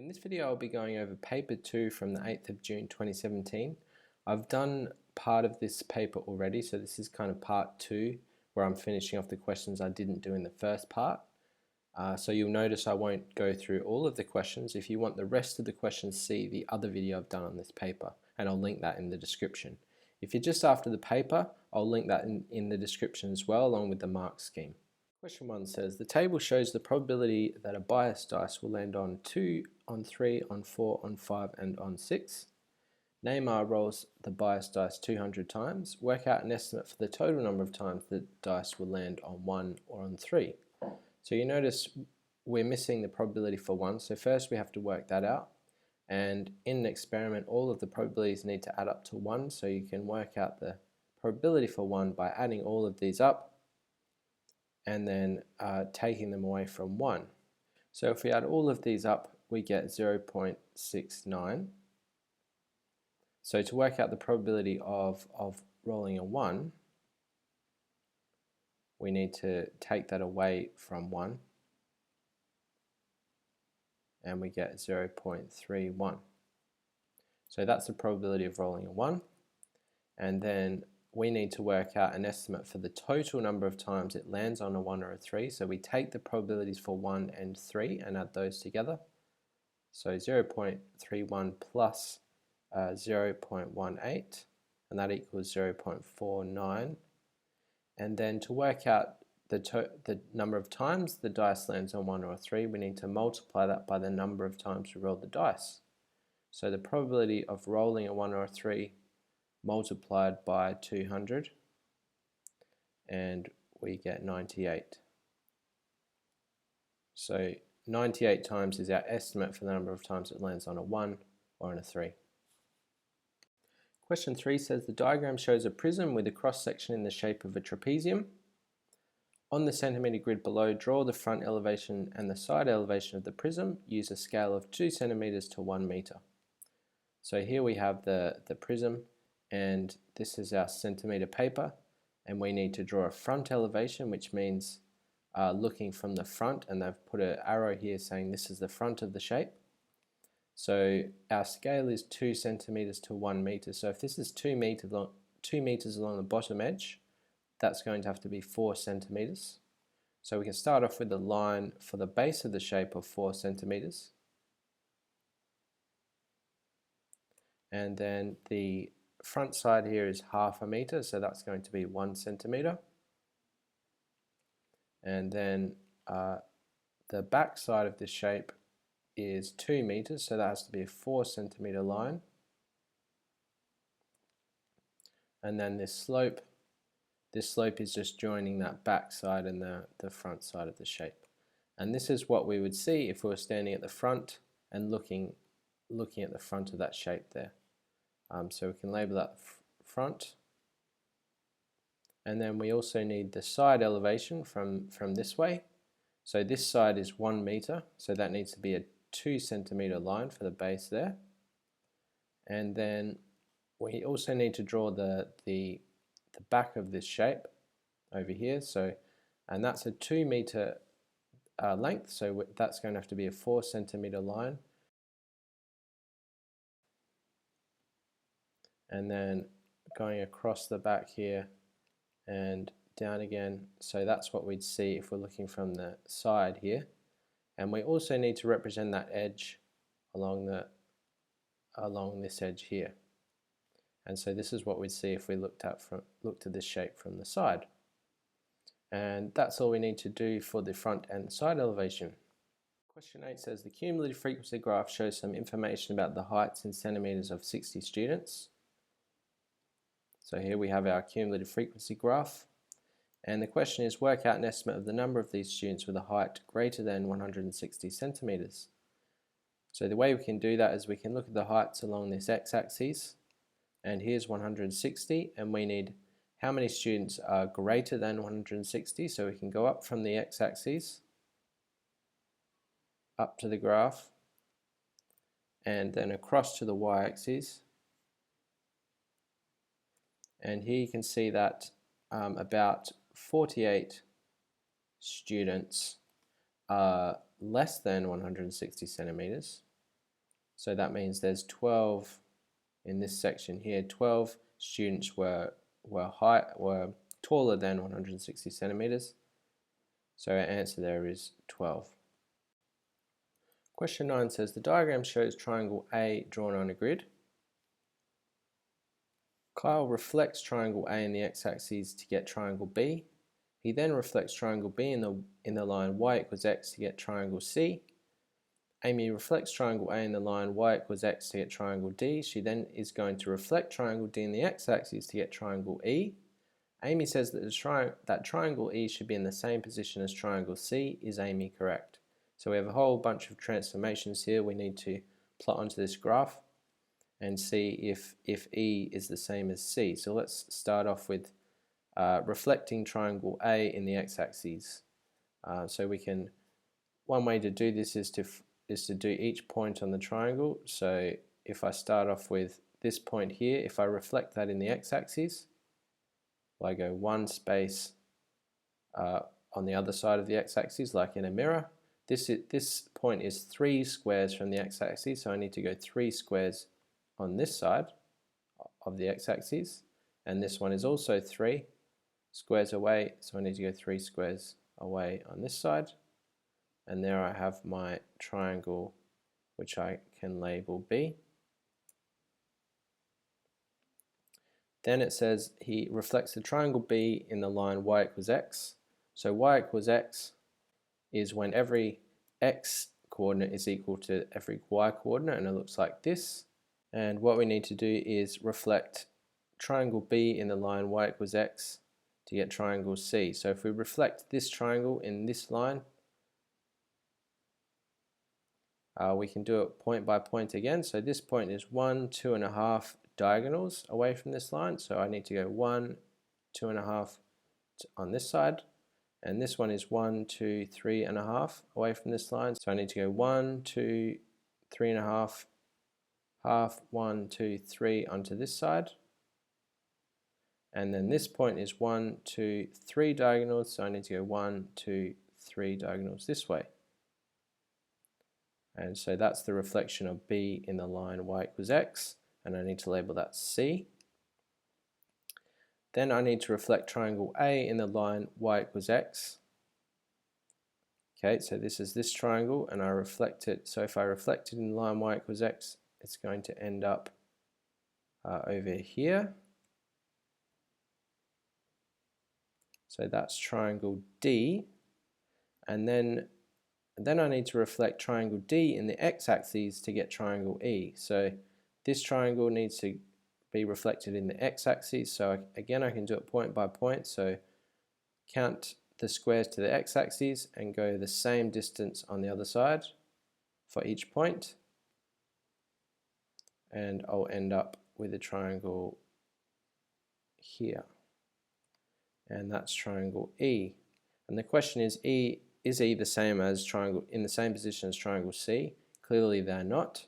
In this video I'll be going over paper 2 from the 8th of June 2017. I've done part of this paper already, so this is kind of part 2 where I'm finishing off the questions I didn't do in the first part. So you'll notice I won't go through all of the questions. If you want the rest of the questions, see the other video I've done on this paper, and I'll link that in the description. If you're just after the paper, I'll link that in the description as well, along with the mark scheme. Question 1 says, the table shows the probability that a biased dice will land on 2, on 3, on 4, on 5, and on 6. Neymar rolls the biased dice 200 times. Work out an estimate for the total number of times the dice will land on 1 or on 3. So you notice we're missing the probability for 1, so first we have to work that out. And in an experiment, all of the probabilities need to add up to 1, so you can work out the probability for 1 by adding all of these up and then taking them away from 1. So if we add all of these up, we get 0.69. So to work out the probability of rolling a 1, we need to take that away from 1, and we get 0.31. So that's the probability of rolling a 1, and then we need to work out an estimate for the total number of times it lands on a 1 or a 3. So we take the probabilities for 1 and 3 and add those together. So 0.31 plus 0.18, and that equals 0.49. And then to work out the number of times the dice lands on 1 or 3, we need to multiply that by the number of times we roll the dice. So the probability of rolling a 1 or a 3 multiplied by 200, and we get 98. So 98 times is our estimate for the number of times it lands on a 1 or on a 3. Question 3 says the diagram shows a prism with a cross section in the shape of a trapezium. On the centimeter grid below, draw the front elevation and the side elevation of the prism. Use a scale of 2 centimeters to 1 meter. So here we have the prism, and this is our centimeter paper, and we need to draw a front elevation, which means looking from the front, and they've put an arrow here saying this is the front of the shape. So our scale is 2 centimeters to 1 meter. So if this is 2 meters along the bottom edge, that's going to have to be 4 centimeters. So we can start off with a line for the base of the shape of 4 centimeters. And then the front side here is half a meter, so that's going to be 1 centimeter. And then the back side of this shape is 2 meters, so that has to be a 4 centimeter line. And then this slope is just joining that back side and the front side of the shape. And this is what we would see if we were standing at the front and looking at the front of that shape there. So we can label that front. And then we also need the side elevation from this way. So this side is 1 meter, so that needs to be a 2 centimeter line for the base there. And then we also need to draw the back of this shape over here. So, and that's a 2 meter length, so that's going to have to be a 4 centimeter line. And then going across the back here and down again, so that's what we'd see if we're looking from the side here. And we also need to represent that edge along this edge here. And so this is what we'd see if we looked at this shape from the side. And that's all we need to do for the front and side elevation. Question 8 says the cumulative frequency graph shows some information about the heights in centimeters of 60 students. So here we have our cumulative frequency graph, and the question is work out an estimate of the number of these students with a height greater than 160 centimeters. So the way we can do that is we can look at the heights along this x-axis, and here's 160, and we need how many students are greater than 160, so we can go up from the x-axis up to the graph and then across to the y-axis. And here you can see that about 48 students are less than 160 centimeters, So that means there's 12 in this section here. 12 students were taller than 160 centimeters. So our answer there is 12. Question 9 says the diagram shows triangle A drawn on a grid. Kyle reflects triangle A in the x-axis to get triangle B. He then reflects triangle B in the line y equals x to get triangle C. Amy reflects triangle A in the line y equals x to get triangle D. She then is going to reflect triangle D in the x-axis to get triangle E. Amy says that that triangle E should be in the same position as triangle C. Is Amy correct? So we have a whole bunch of transformations here we need to plot onto this graph and see if E is the same as C. So let's start off with reflecting triangle A in the x-axis. So we can, one way to do this is to do each point on the triangle. So if I start off with this point here, if I reflect that in the x-axis, I go one space on the other side of the x-axis, like in a mirror. This point is 3 squares from the x-axis, so I need to go 3 squares on this side of the x-axis, and this one is also 3 squares away, so I need to go 3 squares away on this side, and there I have my triangle, which I can label B. Then it says he reflects the triangle B in the line y equals x. So y equals x is when every x coordinate is equal to every y coordinate, and it looks like this. And what we need to do is reflect triangle B in the line y equals x to get triangle C. So if we reflect this triangle in this line, we can do it point by point again. So this point is 1, 2.5 diagonals away from this line. So I need to go 1, 2.5 on this side. And this one is 1, 2, 3.5 away from this line. So I need to go 1, 2, 3.5, half, 1, 2, 3 onto this side. And then this point is 1, 2, 3 diagonals. So I need to go 1, 2, 3 diagonals this way. And so that's the reflection of B in the line y equals x. And I need to label that C. Then I need to reflect triangle A in the line y equals x. Okay, so this is this triangle, and I reflect it. So if I reflect it in the line y equals x, it's going to end up over here. So that's triangle D. And then I need to reflect triangle D in the x-axis to get triangle E. So this triangle needs to be reflected in the x-axis. So again, I can do it point by point. So count the squares to the x-axis and go the same distance on the other side for each point. And I'll end up with a triangle here. And that's triangle E. And the question is E the same as triangle, in the same position as triangle C? Clearly they're not.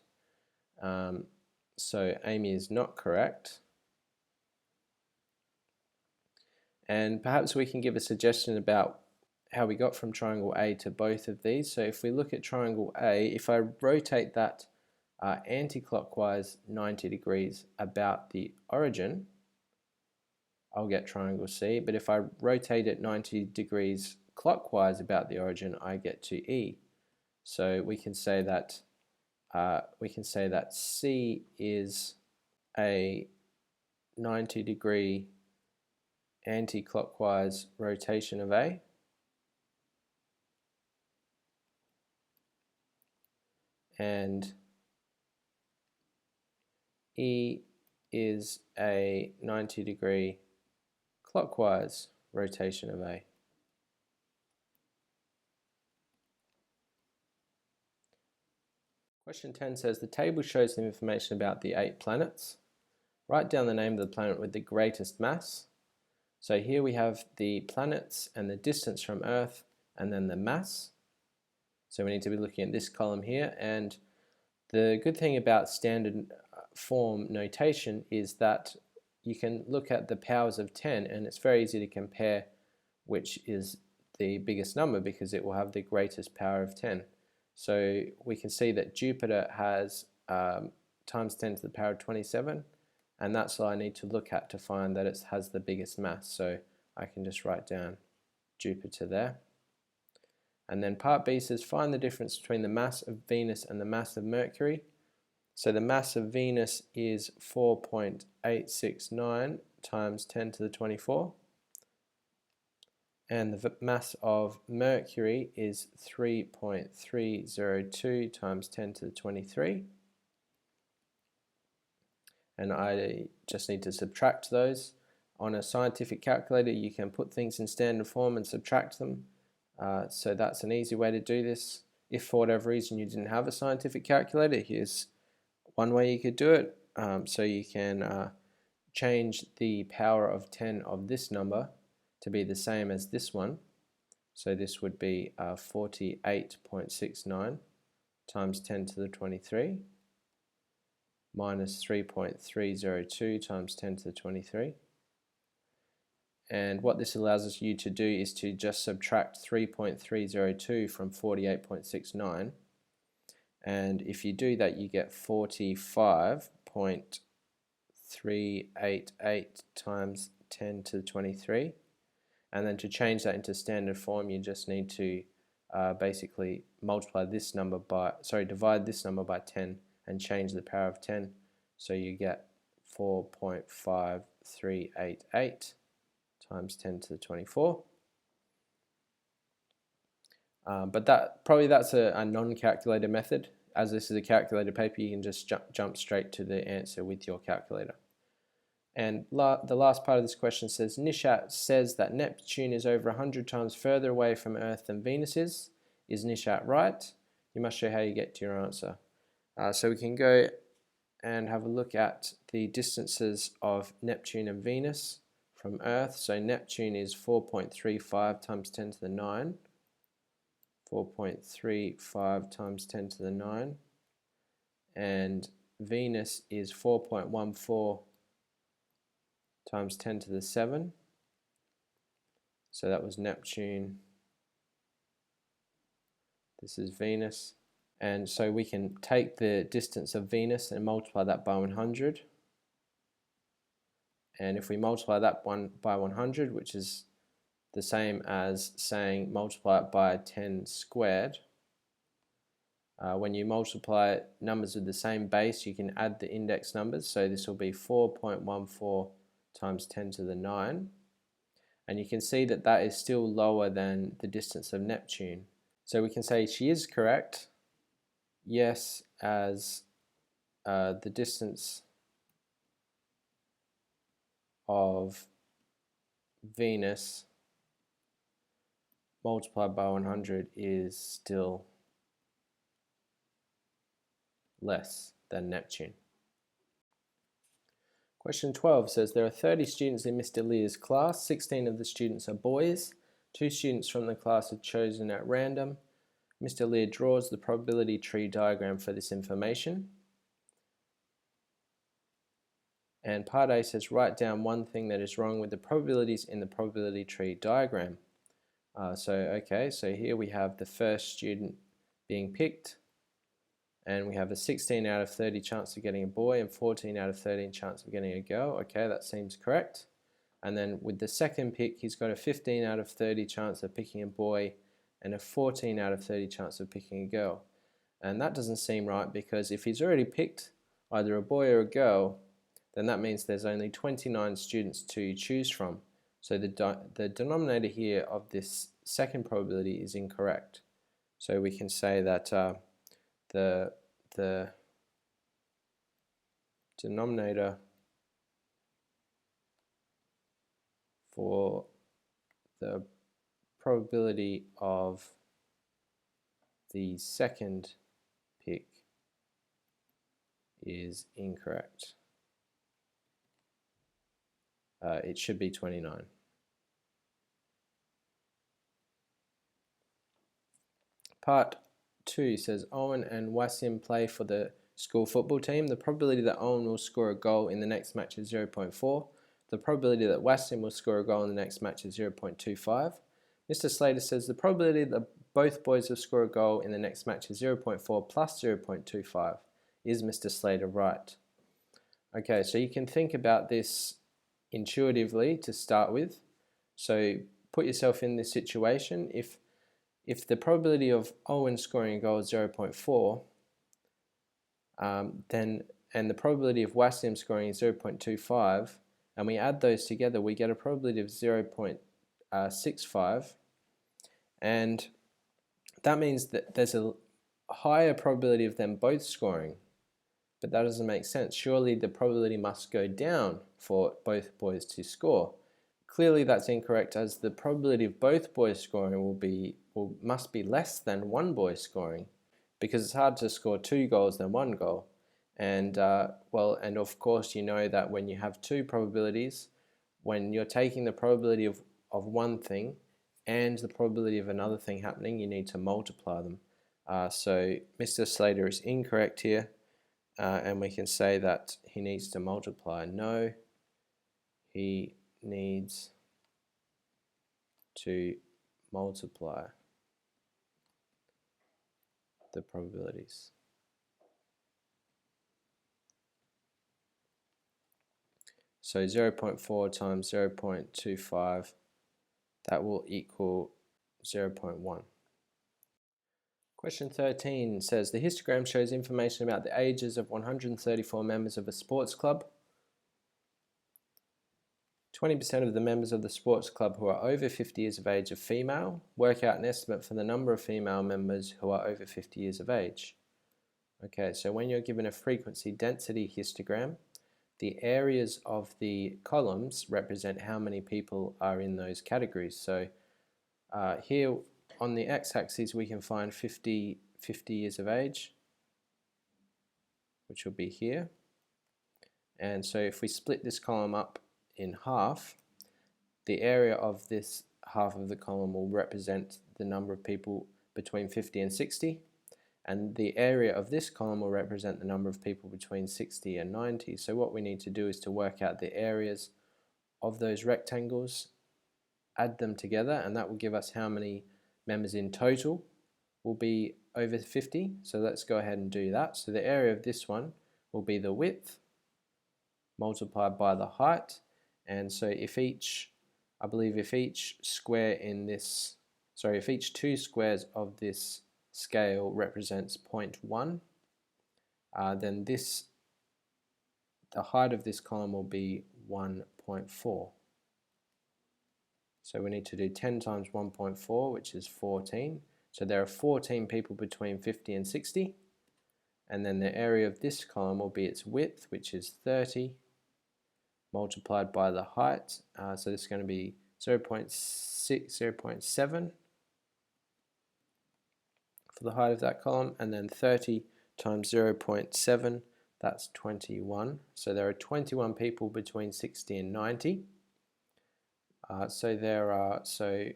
So Amy is not correct. And perhaps we can give a suggestion about how we got from triangle A to both of these. So if we look at triangle A, if I rotate that anti-clockwise 90 degrees about the origin, I'll get triangle C. But if I rotate it 90 degrees clockwise about the origin, I get to E. So we can say that C is a 90-degree anti-clockwise rotation of A. And E is a 90-degree clockwise rotation of A. Question 10 says the table shows some information about the 8 planets. Write down the name of the planet with the greatest mass. So here we have the planets and the distance from Earth and then the mass. So we need to be looking at this column here, and the good thing about standard form notation is that you can look at the powers of 10 and it's very easy to compare which is the biggest number because it will have the greatest power of 10. So we can see that Jupiter has times 10 to the power of 27, and that's all I need to look at to find that it has the biggest mass. So I can just write down Jupiter there. And then part B says find the difference between the mass of Venus and the mass of Mercury. So the mass of Venus is 4.869 times 10 to the 24. And the mass of Mercury is 3.302 times 10 to the 23. And I just need to subtract those. On a scientific calculator, you can put things in standard form and subtract them. So that's an easy way to do this. If for whatever reason you didn't have a scientific calculator, here's one way you could do it. So you can change the power of 10 of this number to be the same as this one. So this would be 48.69 times 10 to the 23 minus 3.302 times 10 to the 23. And what this allows you to do is to just subtract 3.302 from 48.69. And if you do that, you get 45.388 times 10 to the 23. And then to change that into standard form, you just need to basically multiply this number by, divide this number by 10 and change the power of 10. So you get 4.5388 times 10 to the 24. But that's a non-calculator method. As this is a calculator paper, you can just jump straight to the answer with your calculator. And the last part of this question says, Nishat says that Neptune is over 100 times further away from Earth than Venus is. Is Nishat right? You must show how you get to your answer. So we can go and have a look at the distances of Neptune and Venus from Earth. So Neptune is 4.35 times 10 to the 9. 4.35 times 10 to the 9. And Venus is 4.14 times 10 to the 7. So that was Neptune. This is Venus. And so we can take the distance of Venus and multiply that by 100. And if we multiply that by 100, which is the same as saying multiply it by 10 squared, when you multiply numbers with the same base, you can add the index numbers. So this will be 4.14 times 10 to the 9. And you can see that that is still lower than the distance of Neptune. So we can say she is correct. Yes, as the distance of Venus multiplied by 100 is still less than Neptune. Question 12 says there are 30 students in Mr. Lear's class. 16 of the students are boys. 2 students from the class are chosen at random. Mr. Lear draws the probability tree diagram for this information. And part A says write down one thing that is wrong with the probabilities in the probability tree diagram. So here we have the first student being picked, and we have a 16 out of 30 chance of getting a boy and 14 out of 13 chance of getting a girl. Okay, that seems correct. And then with the second pick, he's got a 15 out of 30 chance of picking a boy and a 14 out of 30 chance of picking a girl. And that doesn't seem right, because if he's already picked either a boy or a girl, then that means there's only 29 students to choose from. So the denominator here of this second probability is incorrect. So we can say that the denominator for the probability of the second pick is incorrect. It should be 29. Part 2 says Owen and Wasim play for the school football team. The probability that Owen will score a goal in the next match is 0.4. The probability that Wasim will score a goal in the next match is 0.25. Mr. Slater says the probability that both boys will score a goal in the next match is 0.4 plus 0.25. Is Mr. Slater right? Okay, so you can think about this intuitively to start with. So put yourself in this situation. If the probability of Owen scoring a goal is 0.4, and the probability of Wasim scoring is 0.25, and we add those together, we get a probability of 0.65, and that means that there's a higher probability of them both scoring. But that doesn't make sense. Surely the probability must go down for both boys to score. Clearly that's incorrect, as the probability of both boys scoring must be less than one boy scoring, because it's hard to score 2 goals than 1 goal. And and of course you know that when you have 2 probabilities, when you're taking the probability of one thing and the probability of another thing happening, you need to multiply them. So Mr. Slater is incorrect here, and we can say that he needs to multiply. No, he needs to multiply the probabilities. So 0.4 times 0.25, that will equal 0.1. Question 13 says, the histogram shows information about the ages of 134 members of a sports club. 20% of the members of the sports club who are over 50 years of age are female. Work out an estimate for the number of female members who are over 50 years of age. Okay, so when you're given a frequency density histogram, the areas of the columns represent how many people are in those categories. So here on the x-axis we can find 50 years of age, which will be here. And so if we split this column up in half, the area of this half of the column will represent the number of people between 50 and 60, and the area of this column will represent the number of people between 60 and 90. So what we need to do is to work out the areas of those rectangles, add them together, and that will give us how many members in total will be over 50. So let's go ahead and do that. So the area of this one will be the width multiplied by the height, and so if each, I believe if each square in this, sorry, if each 2 squares of this scale represents 0.1, then the height of this column will be 1.4. So we need to do 10 times 1.4, which is 14. So there are 14 people between 50 and 60, and then the area of this column will be its width, which is 30, multiplied by the height. So this is going to be 0.6, 0.7 for the height of that column, and then 30 times 0.7, that's 21. So there are 21 people between 60 and 90. So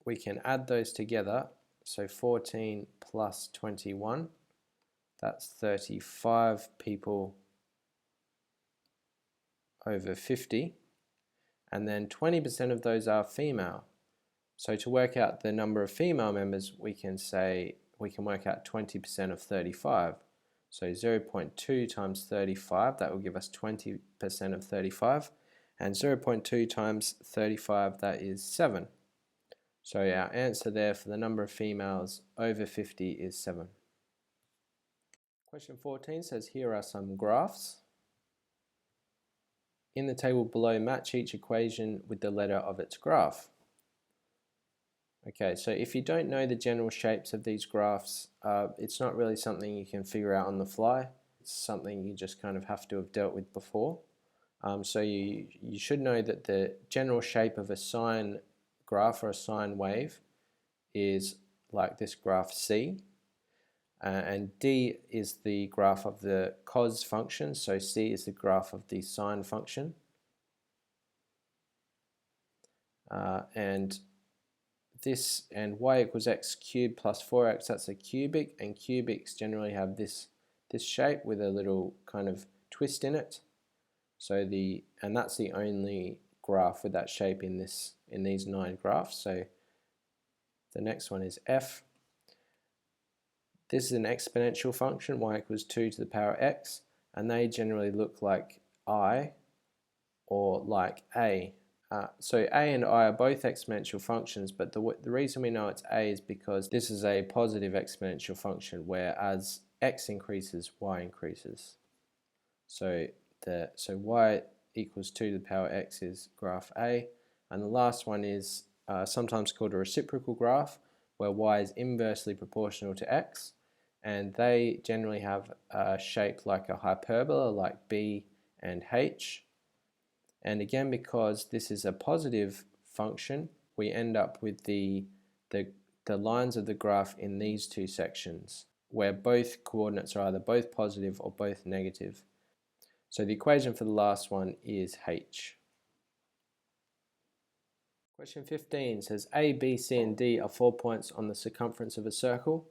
we can add those together. So 14 plus 21, that's 35 people over 50, and then 20% of those are female. So to work out the number of female members, we can work out 20% of 35. So 0.2 times 35, that will give us 20% of 35, and 0.2 times 35, that is 7. So our answer there for the number of females over 50 is 7. Question 14 says, here are some graphs. In the table below, match each equation with the letter of its graph. Okay, so if you don't know the general shapes of these graphs, it's not really something you can figure out on the fly. It's something you just kind of have to have dealt with before. So you should know that the general shape of a sine graph or a sine wave is like this graph C. And D is the graph of the cos function, so C is the graph of the sine function. And y equals x cubed plus 4x, that's a cubic, and cubics generally have this shape with a little kind of twist in it. So and that's the only graph with that shape in these 9 graphs. So the next one is F. This is an exponential function, y equals 2 to the power x, and they generally look like I or like a. So a and I are both exponential functions, but the reason we know it's a is because this is a positive exponential function, where as x increases, y increases. So y equals 2 to the power x is graph A, and the last one is sometimes called a reciprocal graph, where y is inversely proportional to x, and they generally have a shape like a hyperbola, like b and h. And again, because this is a positive function, we end up with the lines of the graph in these two sections, where both coordinates are either both positive or both negative. So the equation for the last one is h. Question 15 says A, B, C, and D are 4 points on the circumference of a circle.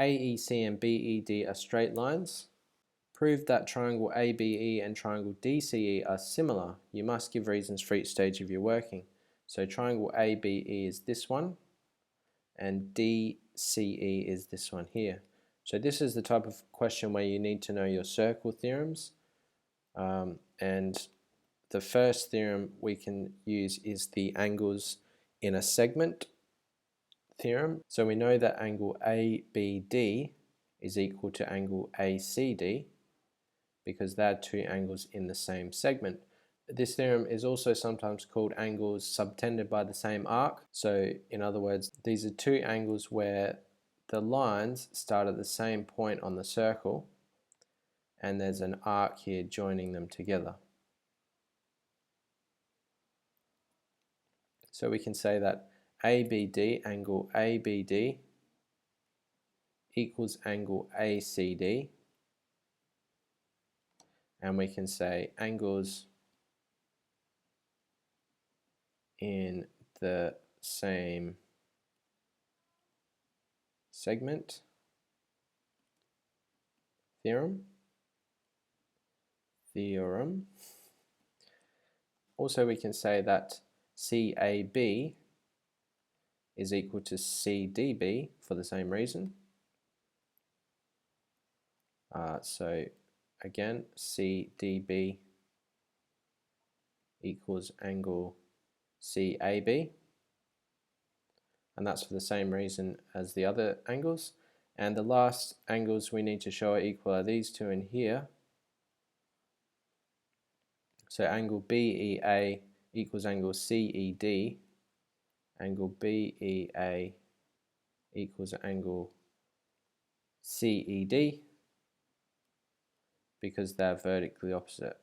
A, E, C, and B, E, D are straight lines. Prove that triangle ABE and triangle DCE are similar. You must give reasons for each stage of your working. So triangle ABE is this one, and DCE is this one here. So this is the type of question where you need to know your circle theorems. And the first theorem we can use is the angles in a segment theorem. So we know that angle ABD is equal to angle ACD, because they're two angles in the same segment. This theorem is also sometimes called angles subtended by the same arc. So in other words, these are two angles where the lines start at the same point on the circle, and there's an arc here joining them together. So we can say that ABD, angle ABD, equals angle ACD, and we can say angles in the same segment theorem. Also we can say that CAB is equal to CDB for the same reason. So again, CDB equals angle CAB, and that's for the same reason as the other angles. And the last angles we need to show are equal are these two in here. So angle BEA equals angle CED, angle BEA equals angle CED, because they're vertically opposite.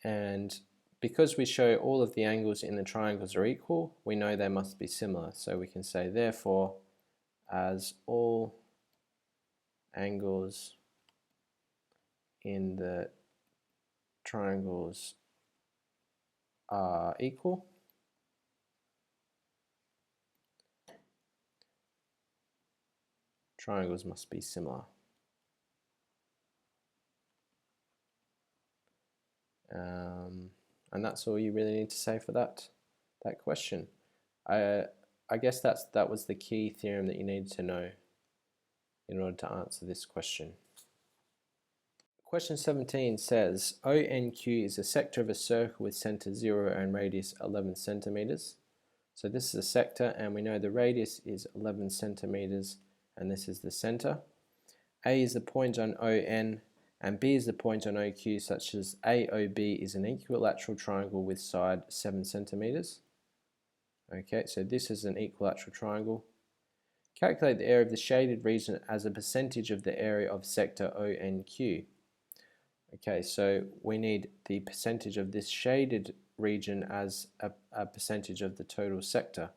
And because we show all of the angles in the triangles are equal, we know they must be similar. So we can say, therefore, as all angles in the triangles are equal, triangles must be similar. And that's all you really need to say for that question. I guess that was the key theorem that you needed to know in order to answer this question. Question 17 says ONQ is a sector of a circle with center 0 and radius 11 centimeters. So this is a sector, and we know the radius is 11 centimeters, and this is the center. A is the point on ON, and B is the point on OQ, such as AOB is an equilateral triangle with side 7 centimeters. Okay, so this is an equilateral triangle. Calculate the area of the shaded region as a percentage of the area of sector ONQ. Okay, so we need the percentage of this shaded region as a percentage of the total sector.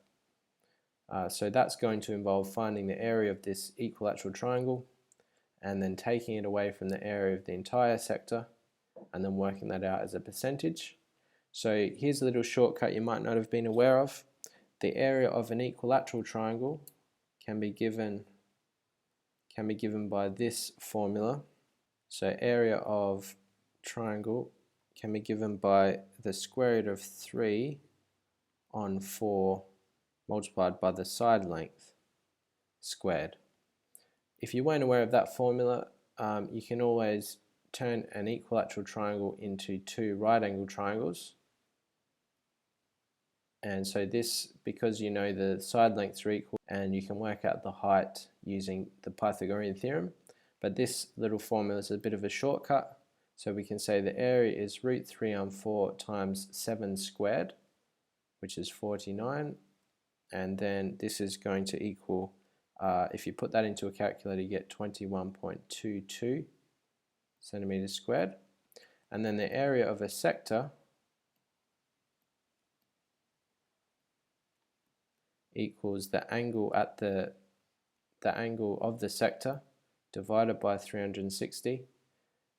So that's going to involve finding the area of this equilateral triangle and then taking it away from the area of the entire sector and then working that out as a percentage. So here's a little shortcut you might not have been aware of. The area of an equilateral triangle can be given by this formula. So area of triangle can be given by the square root of 3 on 4 multiplied by the side length squared. If you weren't aware of that formula, you can always turn an equilateral triangle into 2 right-angled triangles. And so this, because you know the side lengths are equal, and you can work out the height using the Pythagorean theorem. But this little formula is a bit of a shortcut. So we can say the area is root 3 on 4 times 7 squared, which is 49. And then this is going to equal, if you put that into a calculator, you get 21.22 centimeters squared. And then the area of a sector equals the angle at the angle of the sector divided by 360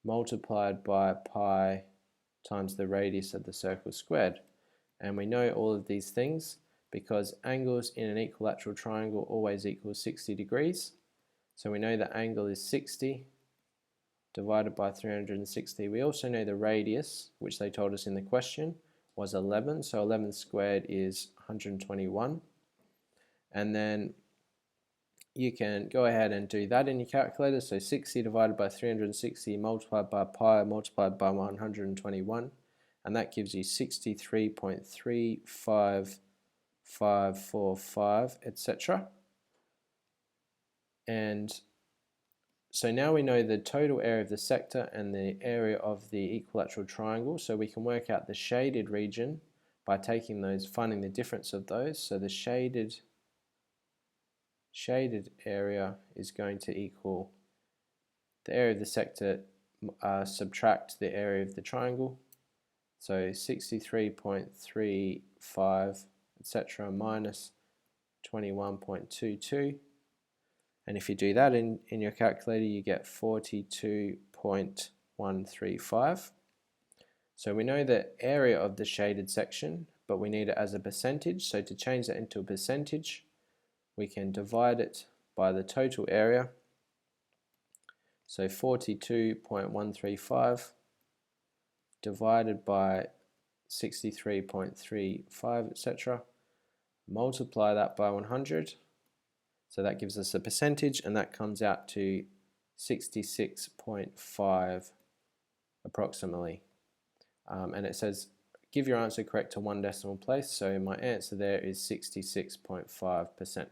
multiplied by pi times the radius of the circle squared. And we know all of these things because angles in an equilateral triangle always equal 60 degrees. So we know the angle is 60 divided by 360. We also know the radius, which they told us in the question, was 11. So 11 squared is 121. And then you can go ahead and do that in your calculator. So 60 divided by 360 multiplied by pi multiplied by 121. And that gives you 63.35545, etc. And so now we know the total area of the sector and the area of the equilateral triangle. So we can work out the shaded region by taking those, finding the difference of those. So the shaded area is going to equal the area of the sector subtract the area of the triangle. So 63.35, etc. minus 21.22. And if you do that in your calculator, you get 42.135. So we know the area of the shaded section, but we need it as a percentage. So to change that into a percentage, we can divide it by the total area. So 42.135 divided by 63.35, etc. Multiply that by 100. So that gives us a percentage, and that comes out to 66.5 approximately. And it says give your answer correct to 1 decimal place, so my answer there is 66.5%. The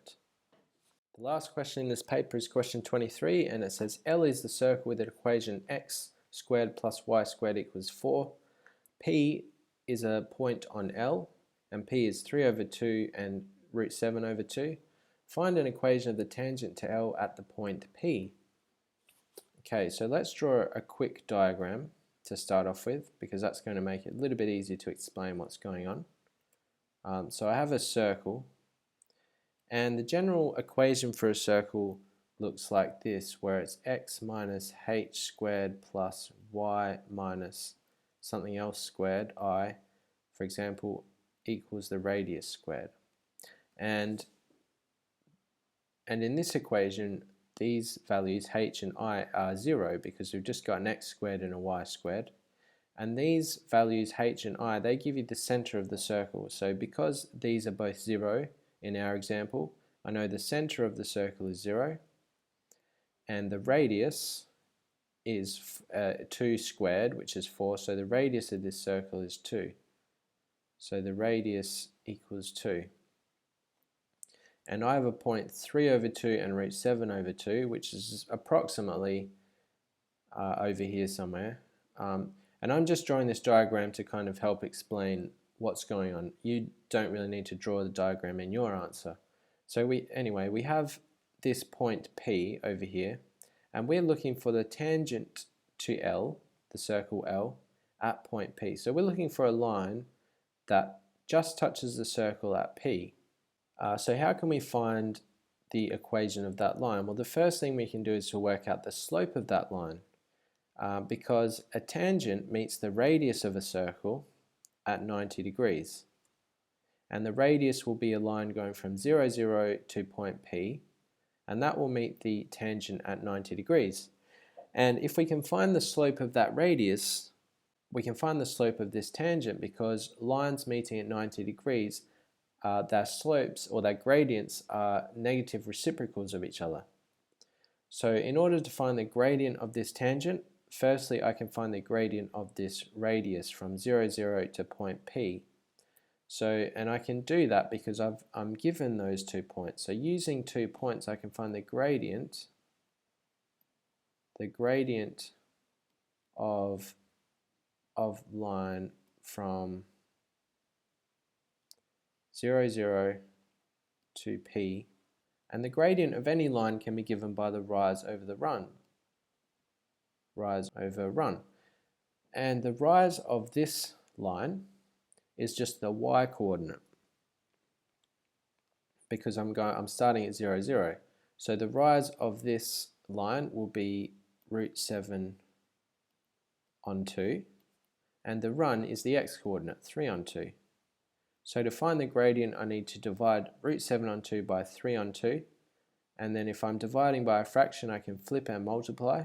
last question in this paper is question 23, and it says L is the circle with an equation x squared plus y squared equals 4. P is a point on L, and P is 3 over 2 and root 7 over 2. Find an equation of the tangent to L at the point P. Okay, so let's draw a quick diagram to start off with, because that's going to make it a little bit easier to explain what's going on. So I have a circle, and the general equation for a circle looks like this, where it's x minus h squared plus y minus something else squared, I, for example, equals the radius squared. And in this equation, these values h and I are 0 because we've just got an x squared and a y squared. And these values h and I, they give you the center of the circle. So because these are both 0 in our example, I know the center of the circle is 0, and the radius is 2 squared, which is 4, so the radius of this circle is 2. So the radius equals 2. And I have a point 3 over 2 and root 7 over 2, which is approximately over here somewhere. And I'm just drawing this diagram to kind of help explain what's going on. You don't really need to draw the diagram in your answer. So anyway, we have this point P over here, and we're looking for the tangent to L, the circle L, at point P. So we're looking for a line that just touches the circle at P. So how can we find the equation of that line? Well, the first thing we can do is to work out the slope of that line, because a tangent meets the radius of a circle at 90 degrees. And the radius will be a line going from 0, 0 to point P, and that will meet the tangent at 90 degrees. And if we can find the slope of that radius, we can find the slope of this tangent, because lines meeting at 90 degrees their slopes or their gradients are negative reciprocals of each other. So in order to find the gradient of this tangent, firstly I can find the gradient of this radius from 0, 0 to point P. So, and I can do that because I'm given those 2 points. So using 2 points I can find the gradient of line from 0, 0 to P, and the gradient of any line can be given by the rise over run. And the rise of this line is just the y coordinate because I'm starting at 0, 0. So the rise of this line will be root 7 on 2, and the run is the x coordinate, 3 on 2. So to find the gradient I need to divide root 7 on 2 by 3 on 2, and then if I'm dividing by a fraction I can flip and multiply.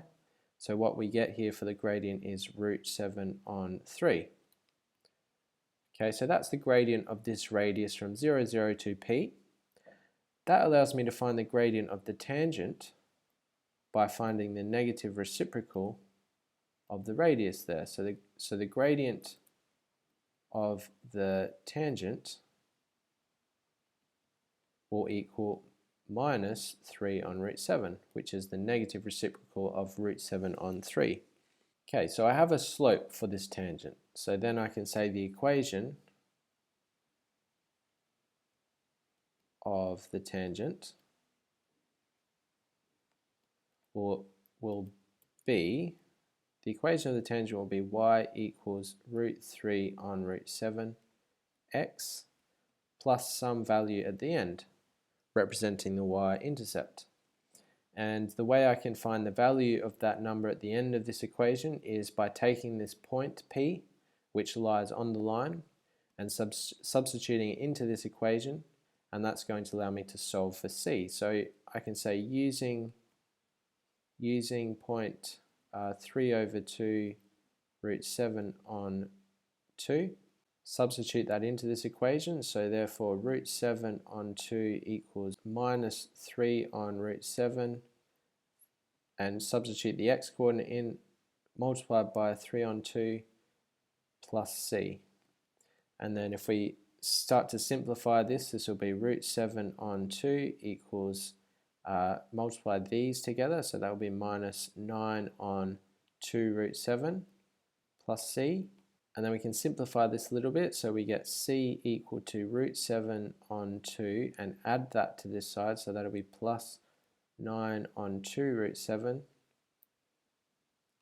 So what we get here for the gradient is root 7 on 3. Okay, so that's the gradient of this radius from 0, 0 to P. That allows me to find the gradient of the tangent by finding the negative reciprocal of the radius there. So the gradient of the tangent will equal minus 3 on root 7, which is the negative reciprocal of root 7 on 3. Okay, so I have a slope for this tangent. So then I can say the equation of the tangent will be, the equation of the tangent will be y equals root 3 on root 7 x plus some value at the end, representing the y-intercept. And the way I can find the value of that number at the end of this equation is by taking this point P, which lies on the line, and substituting it into this equation, and that's going to allow me to solve for C. So I can say using point 3 over 2 root 7 on 2, substitute that into this equation, so therefore root 7 on 2 equals minus 3 on root 7, and substitute the x coordinate in, multiplied by 3 on 2 plus C. And then if we start to simplify this, this will be root 7 on 2 equals, multiply these together, so that will be minus 9 on 2 root 7 plus C. And then we can simplify this a little bit, so we get C equal to root 7 on 2 and add that to this side, so that'll be plus 9 on 2 root 7.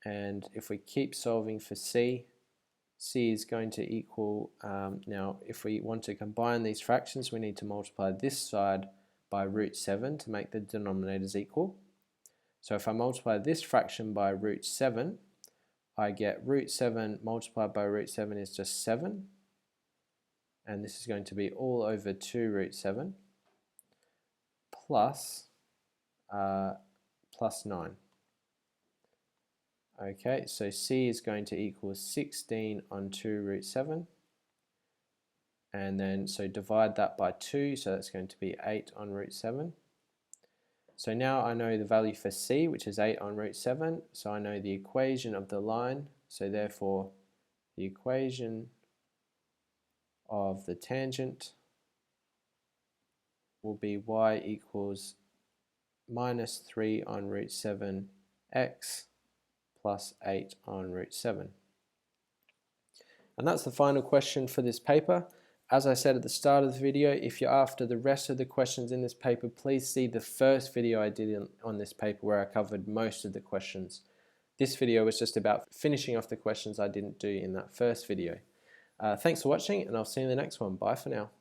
And if we keep solving for C, C is going to equal, now if we want to combine these fractions we need to multiply this side by root 7 to make the denominators equal. So if I multiply this fraction by root 7, I get root 7 multiplied by root 7 is just 7, and this is going to be all over 2 root 7 plus 9. Okay, so C is going to equal 16 on 2 root 7, and then so divide that by 2, so that's going to be 8 on root 7. So now I know the value for C, which is 8 on root 7, so I know the equation of the line, so therefore the equation of the tangent will be y equals minus 3 on root 7 x plus 8 on root 7. And that's the final question for this paper. As I said at the start of the video, if you're after the rest of the questions in this paper, please see the first video I did on this paper where I covered most of the questions. This video was just about finishing off the questions I didn't do in that first video. Thanks for watching, and I'll see you in the next one. Bye for now.